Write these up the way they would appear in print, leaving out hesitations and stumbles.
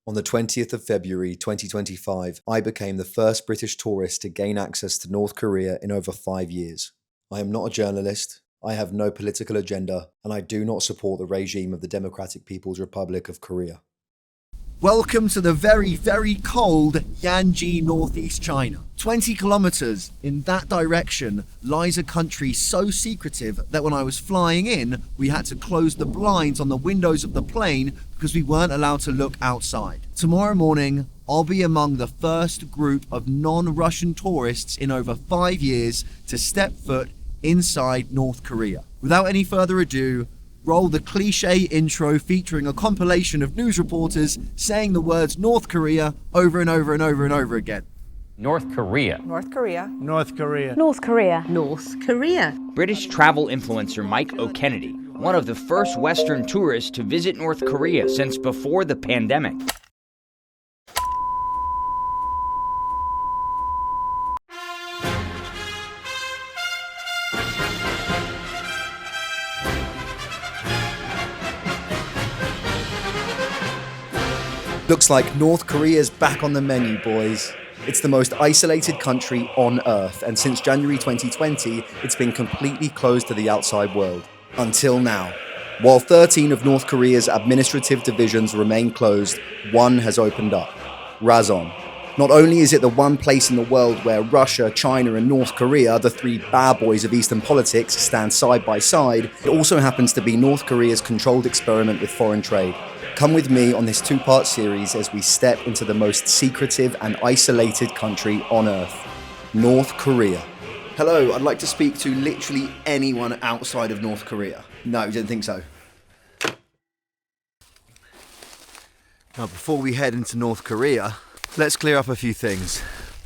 On the 20th of February 2025, I became the first British tourist to gain access to North Korea in over 5 years. I am not a journalist, I have no political agenda, and I do not support the regime of the Democratic People's Republic of Korea. Welcome to the very, very cold Yanji, northeast China. 20 kilometers in that direction lies a country so secretive that when I was flying in, we had to close the blinds on the windows of the plane because we weren't allowed to look outside. Tomorrow morning, I'll be among the first group of non-Russian tourists in over 5 years to step foot inside North Korea. Without any further ado, roll the cliche intro featuring a compilation of news reporters saying the words North Korea over and over and over and over again. North Korea. North Korea. North Korea. North Korea. North Korea. British travel influencer Mike O'Kennedy, one of the first Western tourists to visit North Korea since before the pandemic. Looks like North Korea's back on the menu, boys. It's the most isolated country on Earth, and since January 2020, it's been completely closed to the outside world. Until now. While 13 of North Korea's administrative divisions remain closed, one has opened up. Rason. Not only is it the one place in the world where Russia, China, and North Korea, the three bad boys of Eastern politics, stand side by side, it also happens to be North Korea's controlled experiment with foreign trade. Come with me on this two-part series as we step into the most secretive and isolated country on Earth, North Korea. Hello, I'd like to speak to literally anyone outside of North Korea. No, you didn't think so. Now, before we head into North Korea, let's clear up a few things.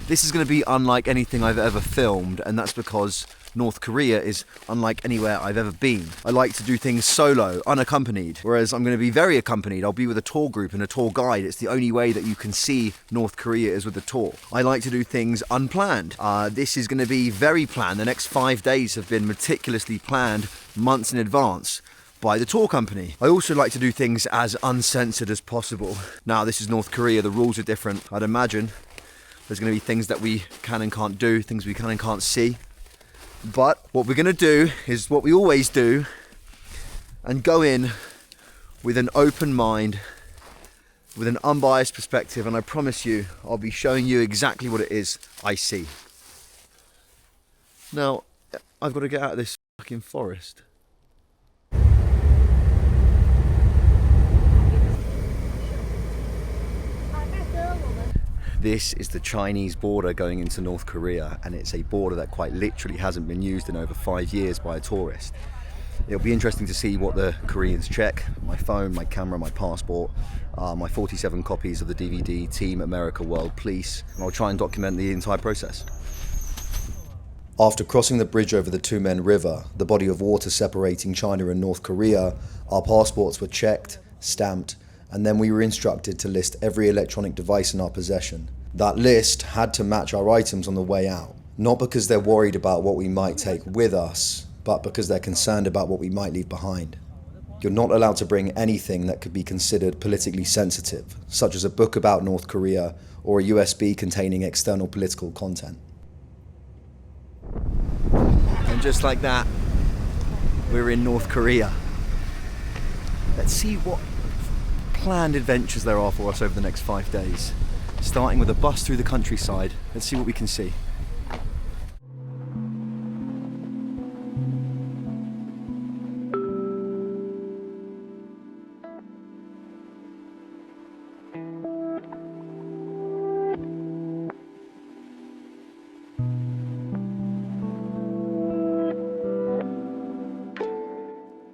This is going to be unlike anything I've ever filmed, and that's because North Korea is unlike anywhere I've ever been. I like to do things solo, unaccompanied, whereas I'm going to be very accompanied. I'll be with a tour group and a tour guide. It's the only way that you can see North Korea is with a tour. I like to do things unplanned. This is going to be very planned. The next 5 days have been meticulously planned months in advance by the tour company. I also like to do things as uncensored as possible. Now, this is North Korea, the rules are different. I'd imagine there's going to be things that we can and can't do, things we can and can't see. But what we're going to do is what we always do and go in with an open mind, with an unbiased perspective, and I promise you, I'll be showing you exactly what it is I see. Now, I've got to get out of this fucking forest. This is the Chinese border going into North Korea, and it's a border that quite literally hasn't been used in over 5 years by a tourist. It'll be interesting to see what the Koreans check. My phone, my camera, my passport, my 47 copies of the DVD Team America World Police, and I'll try and document the entire process. After crossing the bridge over the Tumen River, the body of water separating China and North Korea, our passports were checked, stamped, and then we were instructed to list every electronic device in our possession. That list had to match our items on the way out, not because they're worried about what we might take with us, but because they're concerned about what we might leave behind. You're not allowed to bring anything that could be considered politically sensitive, such as a book about North Korea or a USB containing external political content. And just like that, we're in North Korea. Let's see what planned adventures there are for us over the next 5 days. Starting with a bus through the countryside. Let's see what we can see.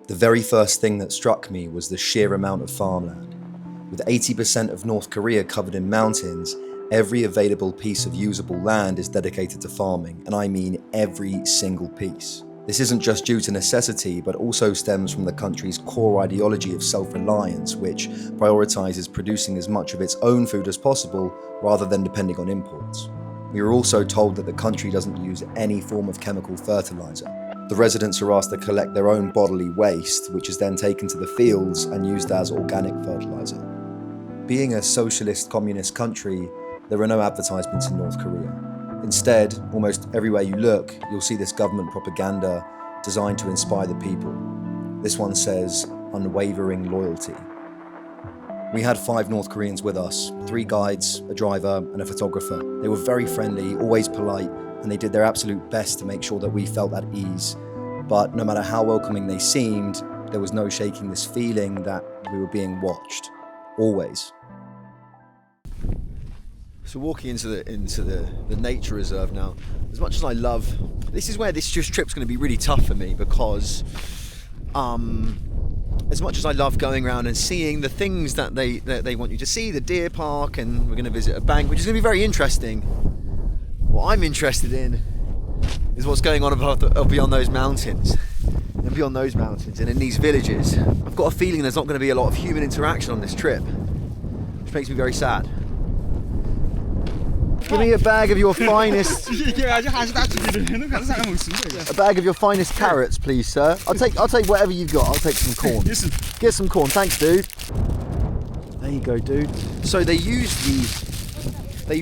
The very first thing that struck me was the sheer amount of farmland. With 80% of North Korea covered in mountains, every available piece of usable land is dedicated to farming, and I mean every single piece. This isn't just due to necessity, but also stems from the country's core ideology of self-reliance, which prioritizes producing as much of its own food as possible rather than depending on imports. We were also told that the country doesn't use any form of chemical fertilizer. The residents are asked to collect their own bodily waste, which is then taken to the fields and used as organic fertilizer. Being a socialist communist country, there are no advertisements in North Korea. Instead, almost everywhere you look, you'll see this government propaganda designed to inspire the people. This one says, unwavering loyalty. We had 5 North Koreans with us, 3 guides, a driver, and a photographer. They were very friendly, always polite, and they did their absolute best to make sure that we felt at ease. But no matter how welcoming they seemed, there was no shaking this feeling that we were being watched. Always. So walking into the nature reserve now, as much as I love, this is where this trip's going to be really tough for me because as much as I love going around and seeing the things that they want you to see, the deer park, and we're going to visit a bank, which is going to be very interesting. What I'm interested in is what's going on beyond those mountains. And beyond those mountains and in these villages. I've got a feeling there's not going to be a lot of human interaction on this trip, which makes me very sad. Give me a bag of your finest. A bag of your finest carrots, please, sir. I'll take whatever you've got. I'll take some corn. Get some corn, thanks, dude. There you go, dude. So they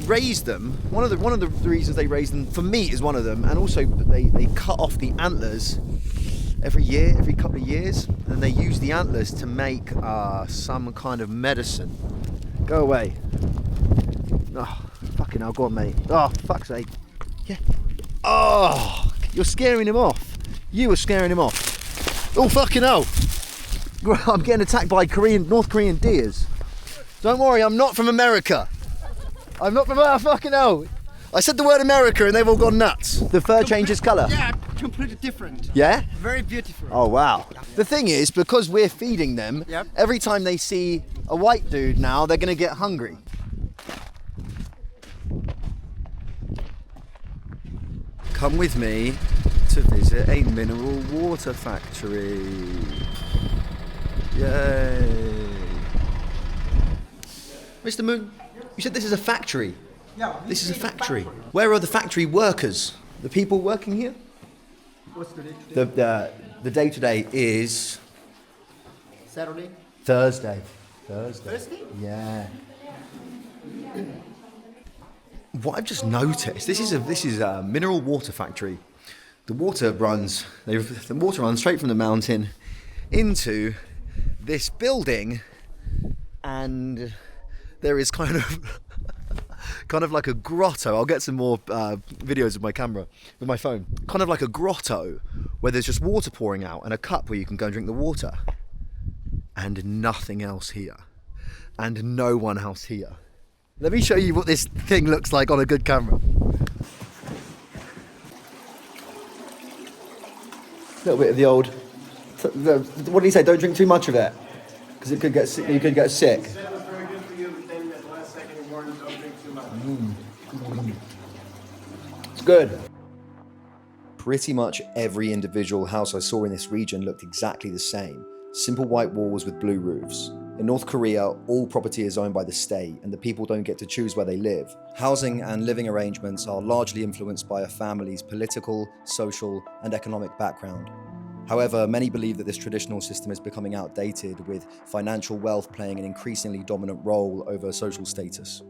raise them. One of the reasons they raise them for meat is one of them, and also they cut off the antlers every couple of years, and they use the antlers to make some kind of medicine. Go away. Oh, fucking hell, go on, mate. Oh, fuck's sake. Yeah. Oh, you're scaring him off. You were scaring him off. Oh, fucking hell. I'm getting attacked by North Korean deers. Don't worry, I'm not from America. I'm not from fucking hell. I said the word America and they've all gone nuts. The fur changes colour. Yeah, completely different. Yeah? Very beautiful. Oh, wow. The thing is, because we're feeding them, Yep. every time they see a white dude now, they're going to get hungry. Come with me to visit a mineral water factory. Yay. Mr. Moon, you said this is a factory. Yeah. This is a factory. Where are the factory workers? The people working here? What's the day today? The day today is Saturday. Thursday. Thursday? Yeah. What I've just noticed, this is a mineral water factory. The water runs straight from the mountain into this building, and there is kind of like a grotto. I'll get some more videos with my phone. Kind of like a grotto where there's just water pouring out and a cup where you can go and drink the water. And nothing else here. And no one else here. Let me show you what this thing looks like on a good camera. A little bit of the old... What did he say? Don't drink too much of it. Because you could get sick. It was very good for you, but then at the last second you warned, don't drink too much. It's good. Pretty much every individual house I saw in this region looked exactly the same. Simple white walls with blue roofs. In North Korea, all property is owned by the state and the people don't get to choose where they live. Housing and living arrangements are largely influenced by a family's political, social, and economic background. However, many believe that this traditional system is becoming outdated, with financial wealth playing an increasingly dominant role over social status.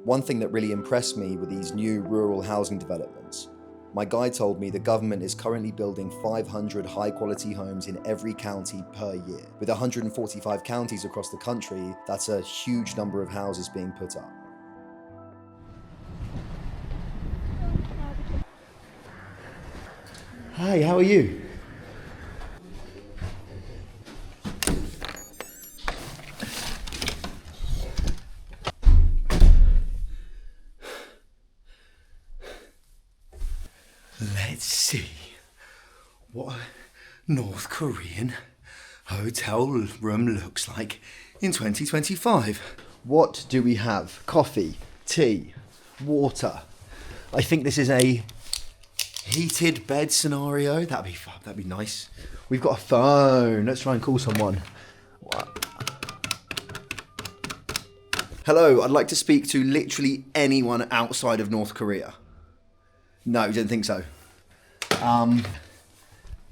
One thing that really impressed me were these new rural housing developments. My guide told me the government is currently building 500 high-quality homes in every county per year. With 145 counties across the country, that's a huge number of houses being put up. Hi, how are you? Let's see what a North Korean hotel room looks like in 2025. What do we have? Coffee, tea, water. I think this is a heated bed scenario. That'd be nice. We've got a phone. Let's try and call someone. Hello, I'd like to speak to literally anyone outside of North Korea. No, you didn't think so.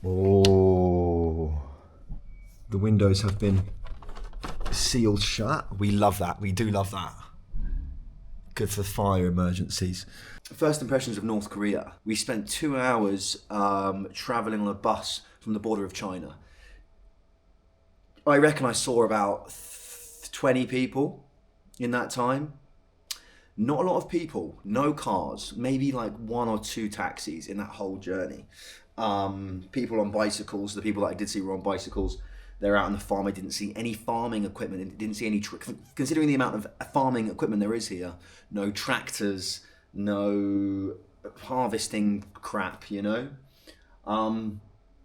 Oh. The windows have been sealed shut. We love that. We do love that. Good for fire emergencies. First impressions of North Korea. We spent 2 hours traveling on a bus from the border of China. I reckon I saw about 20 people in that time. Not a lot of people, no cars, maybe like 1 or 2 taxis in that whole journey. People on bicycles, the people that I did see were on bicycles. They're out on the farm. I didn't see any farming equipment. I didn't see any, considering the amount of farming equipment there is here, no tractors, no harvesting crap, you know?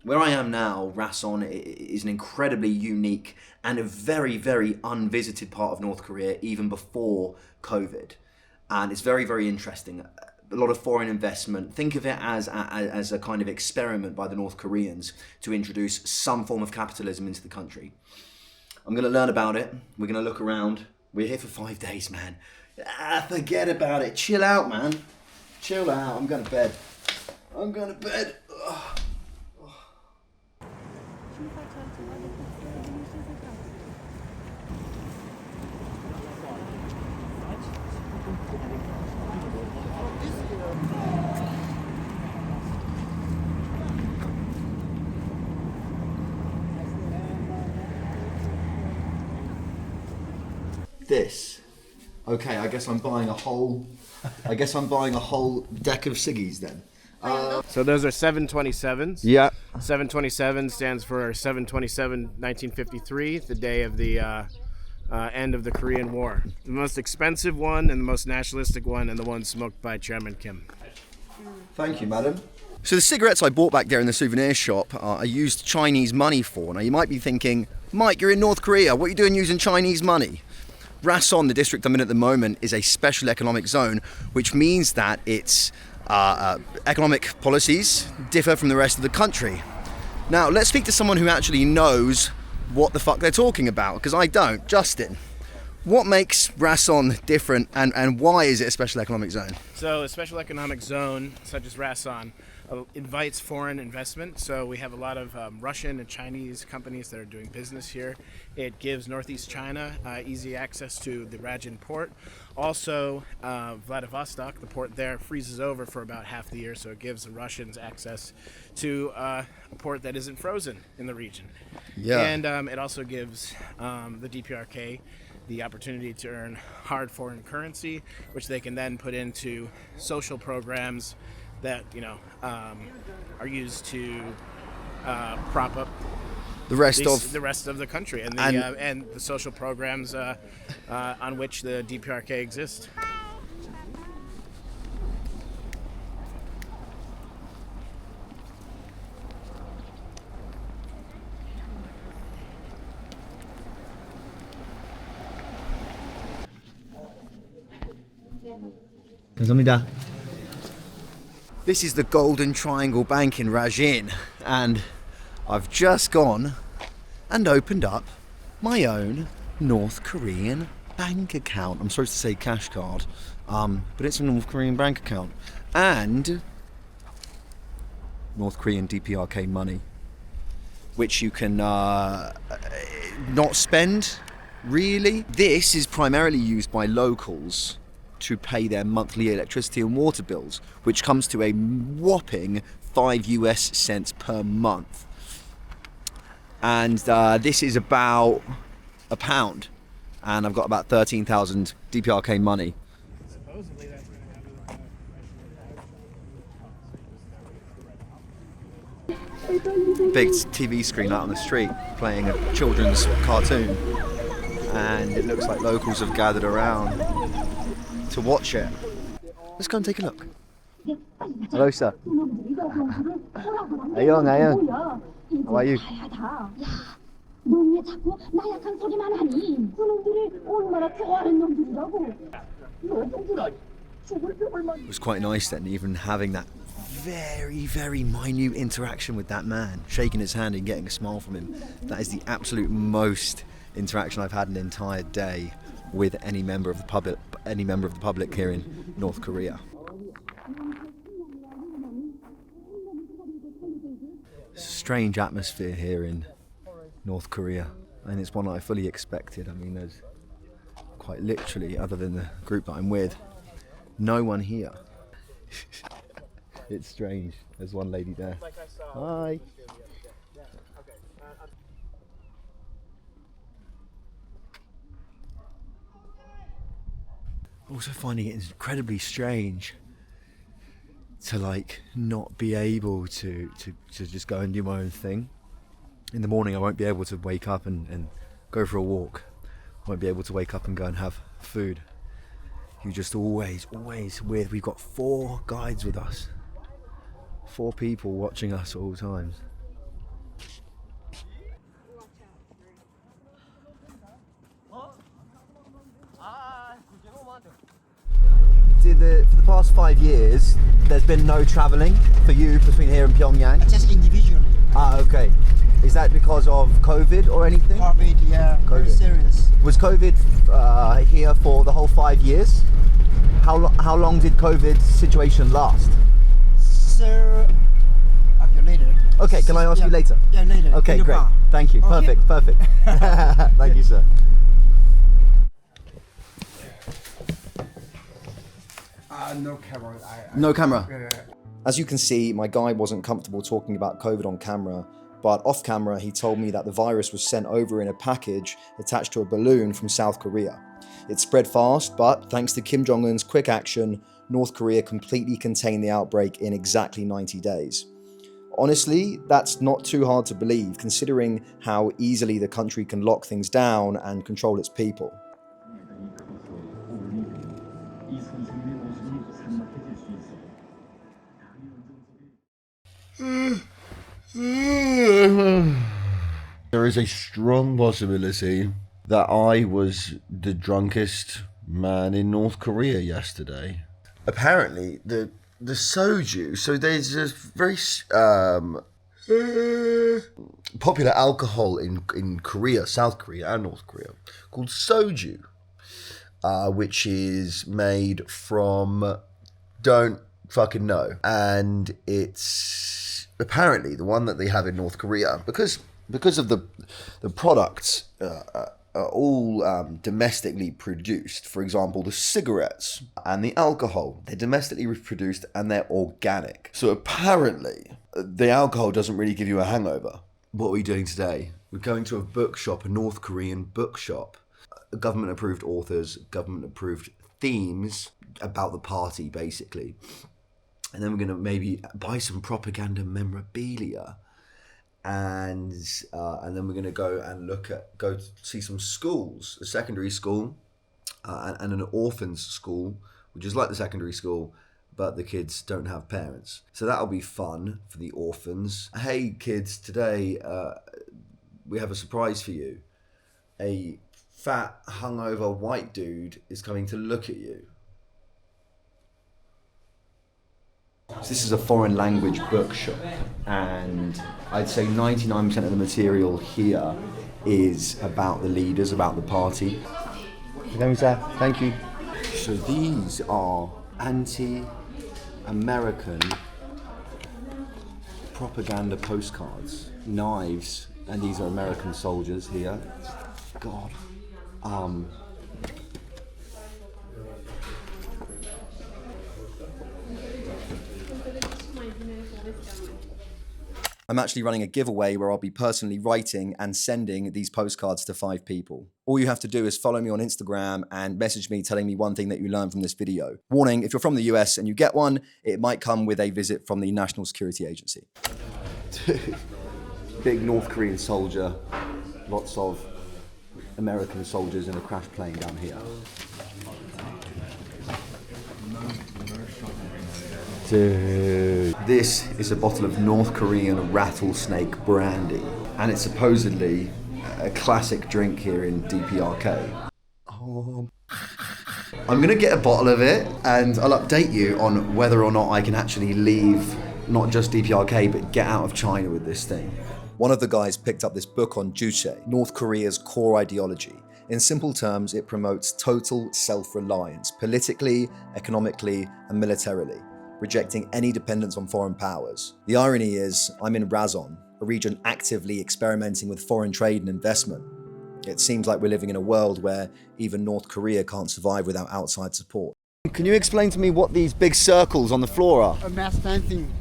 Where I am now, Rason is an incredibly unique and a very, very unvisited part of North Korea, even before COVID. And it's very, very interesting. A lot of foreign investment. Think of it as a kind of experiment by the North Koreans to introduce some form of capitalism into the country. I'm going to learn about it. We're going to look around. We're here for 5 days, man. Forget about it. Chill out, man. Chill out. I'm going to bed. I'm going to bed. Ugh. This. Okay, I guess I'm buying a whole deck of ciggies then. So those are 727s. Yeah. 727 stands for 7/27/1953, the day of the end of the Korean War. The most expensive one and the most nationalistic one, and the one smoked by Chairman Kim. Thank you, madam. So the cigarettes I bought back there in the souvenir shop, I used Chinese money for. Now you might be thinking, Mike, you're in North Korea. What are you doing using Chinese money? Rason, the district I'm in at the moment, is a special economic zone, which means that its economic policies differ from the rest of the country. Now, let's speak to someone who actually knows what the fuck they're talking about, because I don't. Justin, what makes Rason different, and why is it a special economic zone? So a special economic zone, such as Rason, invites foreign investment. So we have a lot of Russian and Chinese companies that are doing business here. It gives Northeast China easy access to the Rason port. Also, Vladivostok, the port there, freezes over for about half the year, so it gives the Russians access to a port that isn't frozen in the region. Yeah. And it also gives the DPRK the opportunity to earn hard foreign currency, which they can then put into social programs that are used to prop up The rest of the country and the social programs on which the DPRK exists. 감사합니다. This is the Golden Triangle Bank in Rason, and I've just gone and opened up my own North Korean bank account. I'm supposed to say cash card, but it's a North Korean bank account, and North Korean DPRK money, which you can not spend, really. This is primarily used by locals to pay their monthly electricity and water bills, which comes to a whopping 5 US cents per month. And this is about £1, and I've got about 13,000 DPRK money. Big TV screen out on the street playing a children's cartoon, and it looks like locals have gathered around to watch it. Let's go and take a look. Hello, sir. Ayong. How are you? 넌 왜 자꾸 나약한 소리만 하니? 그놈들이 얼마나 좋아하는 놈들이라고. 너희들아, 죽을 병을만. It was quite nice then, even having that very, very minute interaction with that man, shaking his hand and getting a smile from him. That is the absolute most interaction I've had an entire day with any member of the public here in North Korea. Strange atmosphere here in North Korea. and it's one that I fully expected. I mean, there's quite literally, other than the group that I'm with, no one here. It's strange. There's one lady there. Hi. Also finding it incredibly strange to like not be able to just go and do my own thing. In the morning I won't be able to wake up and go for a walk. I won't be able to wake up and go and have food. You just always with, we've got 4 guides with us. 4 people watching us at all times. For the past 5 years, there's been no travelling for you between here and Pyongyang? Just individually. Ah, okay. Is that because of COVID or anything? COVID, yeah, very COVID. serious. Was COVID here for the whole 5 years? How long did COVID situation last? So, okay, later. Okay, can I ask you later? Yeah, later. Okay, In the great. bar. Thank you. Okay. Perfect. Thank you, sir. No camera. No camera. As you can see, my guy wasn't comfortable talking about COVID on camera, but off camera he told me that the virus was sent over in a package attached to a balloon from South Korea. It spread fast, but thanks to Kim Jong-un's quick action, North Korea completely contained the outbreak in exactly 90 days. Honestly, that's not too hard to believe, considering how easily the country can lock things down and control its people. There is a strong possibility that I was the drunkest man in North Korea yesterday. Apparently, the soju. So there's a very popular alcohol in Korea, South Korea and North Korea, called soju, which is made from don't fucking know, and it's apparently the one that they have in North Korea because of the products are all domestically produced. For example, the cigarettes and the alcohol, they're domestically produced and they're organic. So apparently the alcohol doesn't really give you a hangover. What are we doing today? We're going to a bookshop, a North Korean bookshop. Government approved authors, government approved themes about the party basically. And then we're going to maybe buy some propaganda memorabilia. And then we're going to go see some schools, a secondary school and an orphans school, which is like the secondary school, but the kids don't have parents. So that'll be fun for the orphans. Hey kids, today we have a surprise for you. A fat, hungover white dude is coming to look at you. So this is a foreign language bookshop, and I'd say 99% of the material here is about the leaders, about the party. Thank you. So these are anti-American propaganda postcards, knives, and these are American soldiers here. God. I'm actually running a giveaway where I'll be personally writing and sending these postcards to 5 people. All you have to do is follow me on Instagram and message me telling me one thing that you learned from this video. Warning, if you're from the US and you get one, it might come with a visit from the National Security Agency. Big North Korean soldier, lots of American soldiers in a crash plane down here. Dude. This is a bottle of North Korean rattlesnake brandy, and it's supposedly a classic drink here in DPRK. I'm gonna get a bottle of it, and I'll update you on whether or not I can actually leave not just DPRK, but get out of China with this thing. One of the guys picked up this book on Juche, North Korea's core ideology. In simple terms, it promotes total self-reliance, politically, economically, and militarily, rejecting any dependence on foreign powers. The irony is, I'm in Rason, a region actively experimenting with foreign trade and investment. It seems like we're living in a world where even North Korea can't survive without outside support. Can you explain to me what these big circles on the floor are? A mass dancing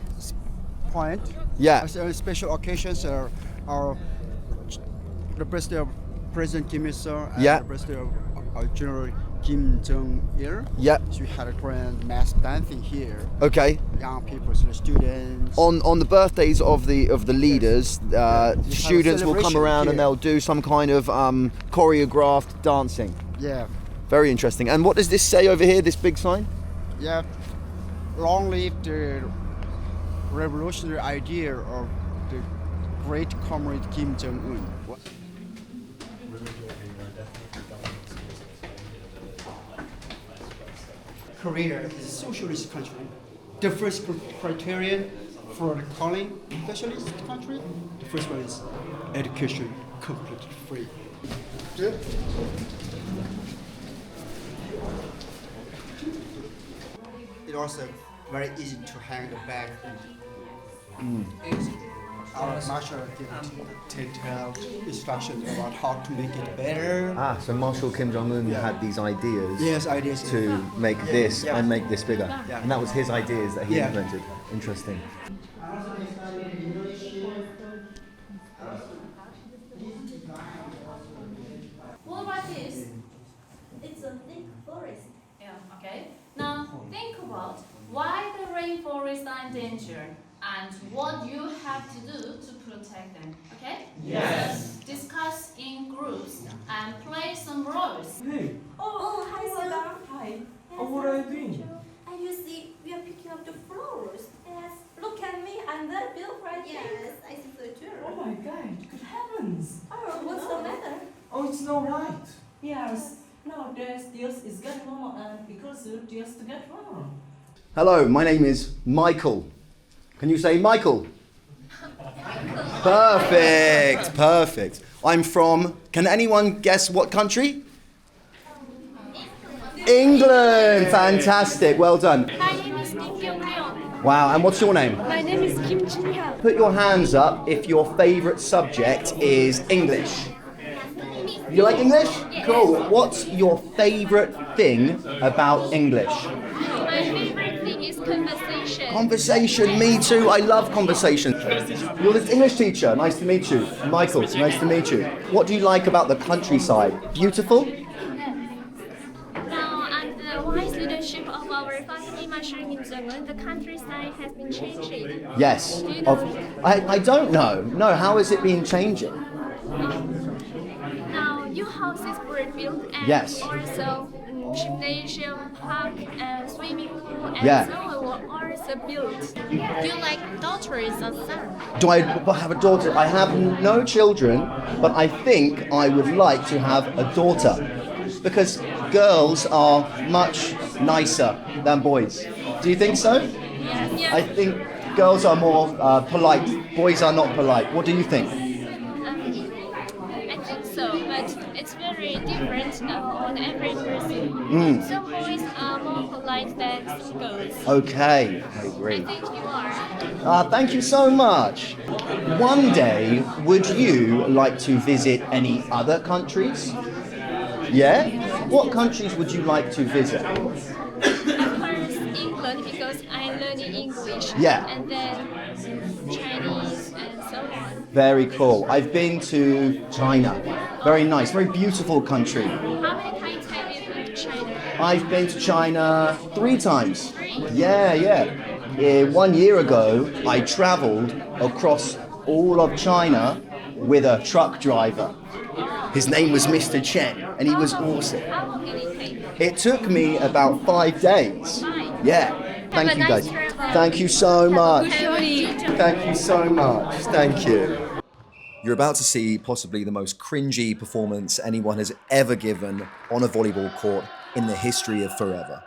point. Yeah. Special occasions are the birthday of President Kim Il-sung and Yeah. the birthday of General Kim Jong-il. Yeah. So we had a grand mass dancing here. Okay. Young people, so the students. On the birthdays of the leaders, a students will come celebration around and here. they'll do some kind of choreographed dancing. Yeah. Very interesting. And what does this say over here, this big sign? Yeah. Long live the revolutionary idea of the great comrade Kim Jong-un. Korea is a socialist country. The first criterion for calling socialist country, the first one is education completely free. It's also very easy to hang the bag. Our marshal did detailed instructions about how to make it better. So Marshal Kim Jong-un had these ideas Yes, ideas to make this Yeah. and make this bigger. Yeah. And that was his ideas that he Yeah. implemented. Interesting. What about this? It's a thick forest. Yeah, okay. Now think about why the rainforests are in danger and what you have to do to protect them, okay? Yes. Discuss in groups and play some roles. Hey, Oh, hi, Soda. hi. What are you doing? And you see, we are picking up the flowers. Yes. Look at me, I'm that beautiful, right? Yes, I see so too. Oh my god, good heavens. Oh, what's the matter? Oh, it's not right. Yes, nowadays this is getting wrong and because you just get wrong. Hello, my name is Michael. Can you say Michael? Perfect, perfect. I'm from, can anyone guess what country? England, fantastic, well done. My name is Kim Kyung-ryun. Wow, and what's your name? My name is Kim Jin-hyun. Put your hands up if your favourite subject is English. You like English? Cool. What's your favourite thing about English? My favorite thing is conversation. Conversation, me too. I love conversation. You're this English teacher. Nice to meet you. Michael, nice to meet you. What do you like about the countryside? Beautiful? Now, under the wise leadership of our family Marshal Kim Jong-un, the countryside has been changing. Yes. Do you know? I don't know. No, how has it been changing? Now, new houses were built and Yes. also gymnasium, park, and swimming pool, and Yeah. so on were also built. Do you like daughters or son? Do I have a daughter? I have no children, but I think I would like to have a daughter because girls are much nicer than boys. Do you think so? Yes. I think girls are more polite. Boys are not polite. What do you think? I think so, but it's very different on every person. Some boys are more polite than some girls. Okay, I I agree. think you are. Thank you so much. One day, would you like to visit any other countries? Yeah? What countries would you like to visit? Of course, England because I'm learning English. Yeah. And then Chinese and so on. Very cool. I've been to China. Very nice, very beautiful country. How many times have you been to China? I've been to China 3 times. Yeah. 1 year ago, I traveled across all of China with a truck driver. His name was Mr. Chen, and he was awesome. How long did it take? It took me about 5 days. Yeah. Thank Have a you nice guys. travel. Thank you so much. Happy Thank you so much. Thank you. You're about to see possibly the most cringy performance anyone has ever given on a volleyball court in the history of forever.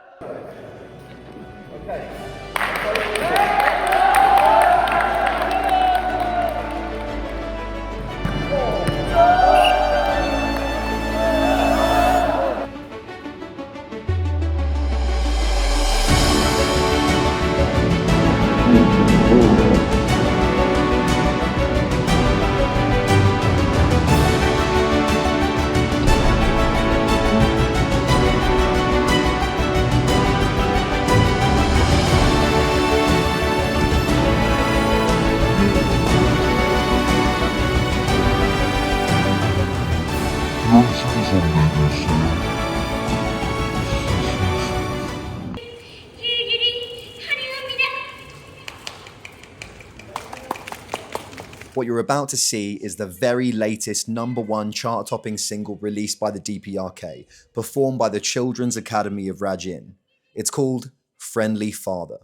What you're about to see is the very latest #1 chart-topping single released by the DPRK, performed by the Children's Academy of Rason. It's called Friendly Father.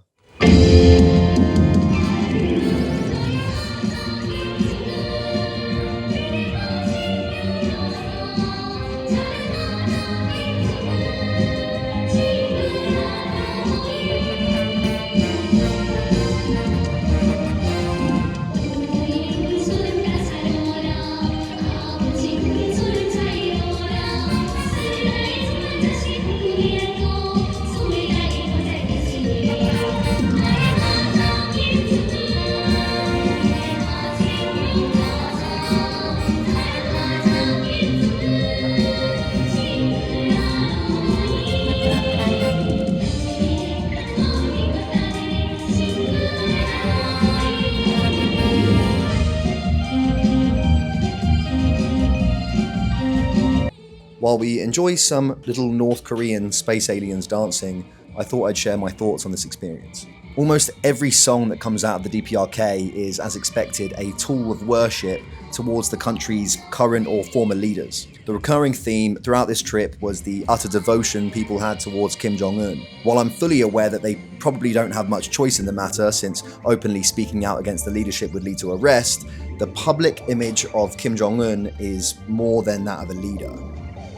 While we enjoy some little North Korean space aliens dancing, I thought I'd share my thoughts on this experience. Almost every song that comes out of the DPRK is, as expected, a tool of worship towards the country's current or former leaders. The recurring theme throughout this trip was the utter devotion people had towards Kim Jong-un. While I'm fully aware that they probably don't have much choice in the matter, since openly speaking out against the leadership would lead to arrest, the public image of Kim Jong-un is more than that of a leader.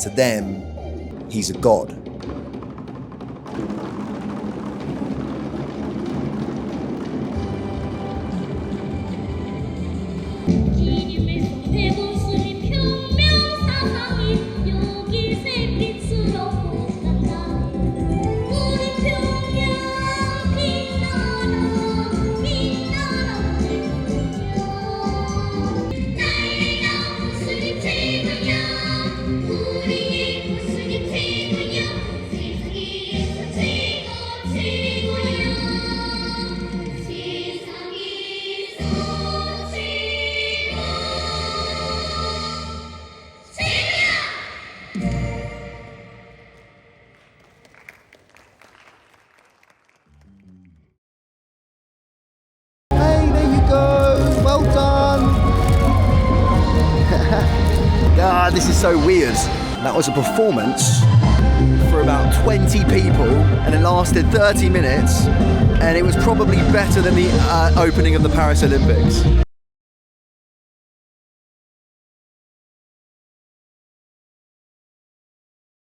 To them, he's a god. Hey, there you go. Well done. Ah, this is so weird. That was a performance for about 20 people, and it lasted 30 minutes, and it was probably better than the opening of the Paris Olympics.